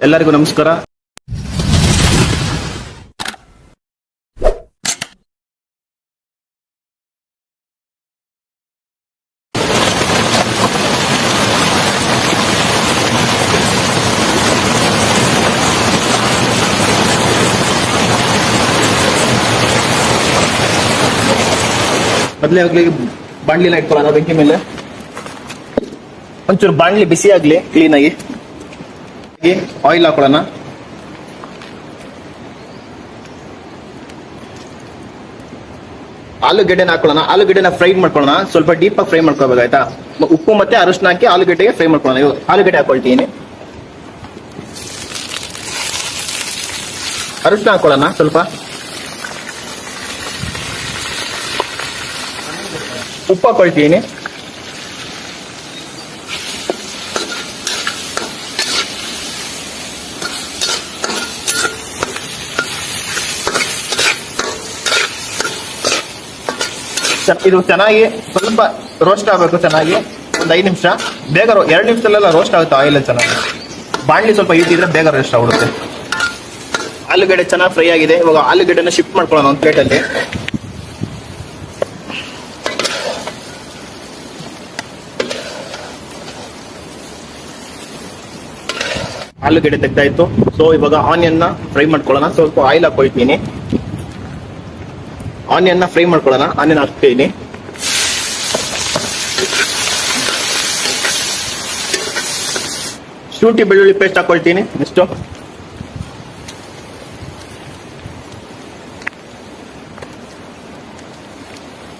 ಎಲ್ಲರಿಗೂ ನಮಸ್ಕಾರ. ಮೊದಲೇ ಆಗ್ಲಿ ಬಾಣ್ಲಿನ ಇಟ್ಕೊಳ್ಳೋಣ ಬೆಂಕಿ ಮೇಲೆ. ಒಂಚೂರು ಬಾಣ್ಲಿ ಬಿಸಿ ಆಗ್ಲಿ ಕ್ಲೀನ್ ಆಗಿ. ಆಯಿಲ್ ಹಾಕೊಳ್ಳೋಣ. ಆಲೂಗೆಡ್ಡೆನ ಹಾಕೊಳ್ಳೋಣ. ಆಲೂಗೆಡ್ಡೆನ ಫ್ರೈ ಮಾಡ್ಕೊಳ್ಳೋಣ. ಸ್ವಲ್ಪ ಡೀಪ್ ಆಗಿ ಫ್ರೈ ಮಾಡ್ಕೋಬೇಕು, ಆಯ್ತಾ? ಉಪ್ಪು ಮತ್ತೆ ಅರಿಶಿನ ಹಾಕಿ ಆಲೂಗೆಡ್ಡೆಗೆ ಫ್ರೈ ಮಾಡ್ಕೊಳ್ಳೋಣ. ಇವಾಗ ಆಲೂಗೆಡ್ಡೆ ಹಾಕೊಳ್ತೀನಿ. ಅರಿಶಿನ ಹಾಕೊಳ್ಳೋಣ ಸ್ವಲ್ಪ. ಉಪ್ಪು ಹಾಕೊಳ್ತೀನಿ. ಇದು ಚೆನ್ನಾಗಿ ಸ್ವಲ್ಪ ರೋಸ್ಟ್ ಆಗಬೇಕು. ಚೆನ್ನಾಗಿ ಒಂದು 5 ನಿಮಿಷ. ಬೇಗ 2 ನಿಮಿಷದಲ್ಲೆಲ್ಲ ರೋಸ್ಟ್ ಆಗುತ್ತೆ ಆಯಿಲ್ ಚೆನ್ನಾಗಿ. ಬಾಣ್ಲಿ ಸ್ವಲ್ಪ ಇಟ್ಟಿದ್ರೆ ಬೇಗ ರೋಸ್ಟ್ ಆಗ್ಬಿಡುತ್ತೆ. ಆಲೂಗಡ್ಡೆ ಚೆನ್ನಾಗಿ ಫ್ರೈ ಆಗಿದೆ. ಇವಾಗ ಆಲೂಗಡ್ಡೆನ ಶಿಫ್ಟ್ ಮಾಡ್ಕೊಳ್ಳೋಣ ಒಂದು ಪ್ಲೇಟಲ್ಲಿ. ಆಲೂಗಡ್ಡೆ ತೆಗ್ದಾಯ್ತು. ಸೊ ಇವಾಗ ಆನಿಯನ್ನ ಫ್ರೈ ಮಾಡ್ಕೊಳ್ಳೋಣ. ಸ್ವಲ್ಪ ಆಯಿಲ್ ಹಾಕೊಳ್ತೀನಿ. ಆನಿಯನ್ನ ಫ್ರೈ ಮಾಡ್ಕೊಳ್ಳೋಣ. ಆನಿಯನ್ ಹಾಕ್ತೀನಿ. ಶುಂಠಿ ಬೆಳ್ಳುಳ್ಳಿ ಪೇಸ್ಟ್ ಹಾಕೊಳ್ತೀನಿ. ನೆಕ್ಸ್ಟ್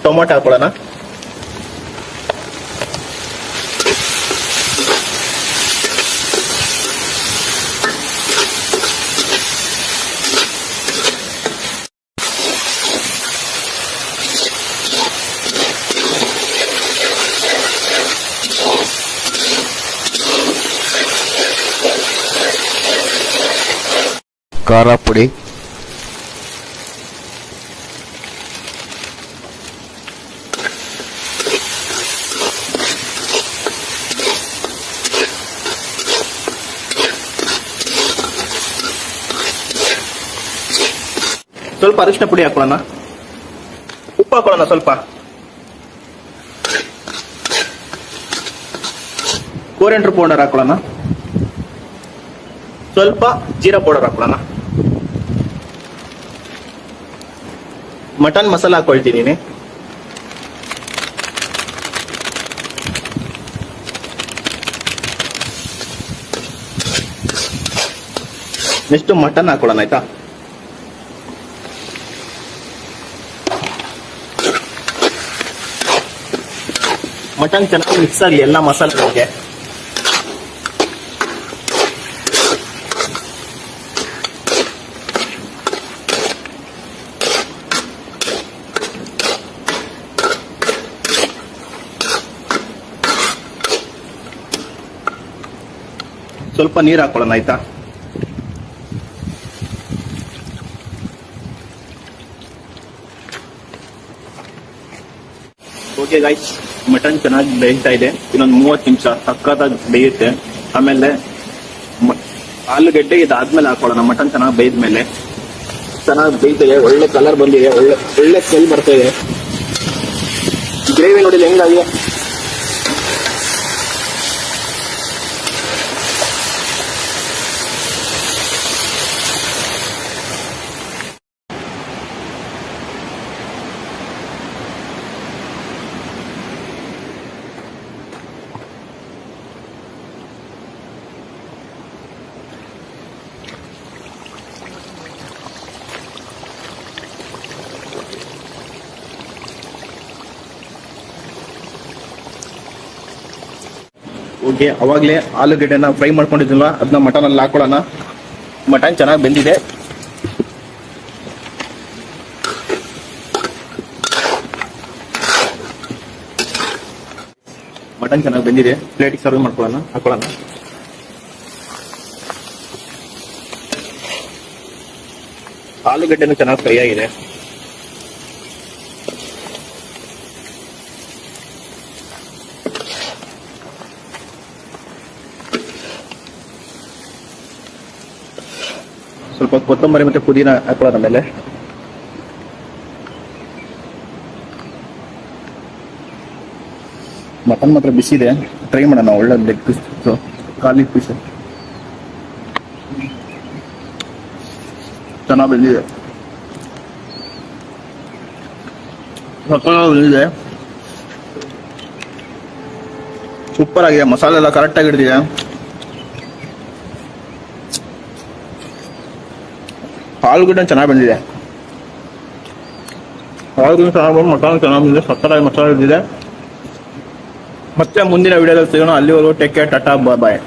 ಟೊಮೊಟೊ ಹಾಕೊಳ್ಳೋಣ. ಖಾರ ಪುಡಿ, ಸ್ವಲ್ಪ ಅರಿಶಿನ ಪುಡಿ ಹಾಕೊಳ್ಳೋಣ. ಉಪ್ಪು ಹಾಕೊಳ್ಳೋಣ ಸ್ವಲ್ಪ. ಕೊರಿಯಾಂಡರ್ ಪೌಡರ್ ಹಾಕೊಳ್ಳೋಣ. ಸ್ವಲ್ಪ ಜೀರಾ ಪೌಡರ್ ಹಾಕೊಳ್ಳೋಣ. ಮಟನ್ ಮಸಾಲ ಹಾಕೊಳ್ತಿದ್ದೀನಿ. ನೆಕ್ಸ್ಟ್ ಮಟನ್ ಹಾಕೊಳ್ಳೋಣ, ಆಯ್ತಾ? ಮಟನ್ ಚೆನ್ನಾಗಿ ಮಿಕ್ಸ್ ಆಗಲಿ ಎಲ್ಲ ಮಸಾಲೆಗಳಿಗೆ. ಸ್ವಲ್ಪ ನೀರು ಹಾಕೊಳ್ಳೋಣ, ಆಯ್ತಾ? ಓಕೆ ಗೈಸ್, ಮಟನ್ ಚೆನ್ನಾಗಿ ಬೇಯ್ತಾ ಇದೆ. ಇನ್ನೊಂದು 30 ನಿಮಿಷ ಸಕ್ಕತ್ತಾಗಿ ಬೇಯುತ್ತೆ. ಆಮೇಲೆ ಆಲೂಗೆಡ್ಡೆ ಇದಾದ್ಮೇಲೆ ಹಾಕೊಳ್ಳೋಣ. ಮಟನ್ ಚೆನ್ನಾಗಿ ಬೇಯ್ದ್ಮೇಲೆ ಚೆನ್ನಾಗಿ ಬೇಯ್ತಿದೆ. ಒಳ್ಳೆ ಕಲರ್ ಬಂದಿದೆ. ಒಳ್ಳೆ ಸ್ಮೆಲ್ ಬರ್ತಾ ಇದೆ. ಗ್ರೇವಿ ನೋಡಿಲ್ಲ ಹೆಂಗಾಗಿದೆ. ಓಕೆ, ಅವಾಗಲೇ ಆಲೂಗೆಡ್ಡೆನ ಫ್ರೈ ಮಾಡ್ಕೊಂಡಿದ್ದಿಲ್ಲ, ಅದನ್ನ ಮಟನ್ ಅಲ್ಲಿ ಹಾಕೊಳ್ಳೋಣ. ಮಟನ್ ಚೆನ್ನಾಗಿ ಬೆಂದಿದೆ. ಮಟನ್ ಚೆನ್ನಾಗಿ ಬೆಂದಿದೆ. ಪ್ಲೇಟಿಗೆ ಸರ್ವ್ ಹಾಕೊಳ್ಳೋಣ. ಆಲೂಗಡ್ಡೆನೂ ಚೆನ್ನಾಗಿ ಫ್ರೈ ಆಗಿದೆ. ಸ್ವಲ್ಪ ಕೊತ್ತಂಬರಿ ಮತ್ತೆ ಪುದೀನ ಹಾಕೊಳ್ಳೋಣ ಮೇಲೆ. ಮಟನ್ ಮಾತ್ರ ಬಿಸಿ ಇದೆ, ಟ್ರೈ ಮಾಡೋಣ. ಒಳ್ಳೆ ಲೆಗ್ ಪೀಸ್, ಖಾಲಿ ಪೀಸ್ ಚೆನ್ನಾಗಿ ಬೆಂದಿದೆ, ಬೆಂದಿದೆ, ಸೂಪರ್ ಆಗಿದೆ. ಮಸಾಲೆ ಎಲ್ಲ ಕರೆಕ್ಟ್ ಆಗಿ ಹಿಡಿದಿದೆ. ಆಲೂಗಡ್ಡೆ ಚೆನ್ನಾಗಿ ಬಂದಿದೆ, ಆಲೂಗಡ್ಡೆ ಚೆನ್ನಾಗಿ ಬಂದು ಮಸಾಲೆ ಚೆನ್ನಾಗಿ ಬಂದಿದೆ, ಸಕ್ಕತ್ತಾಗಿ ಮಸಾಲೆ ಹಿಡಿದಿದೆ. ಮತ್ತೆ ಮುಂದಿನ ವಿಡಿಯೋದಲ್ಲಿ ಸಿಗೋಣ. ಅಲ್ಲಿವರೆಗೂ ಟೇಕ್ ಕೇರ್, ಟಾಟಾ, ಬಾಯ್.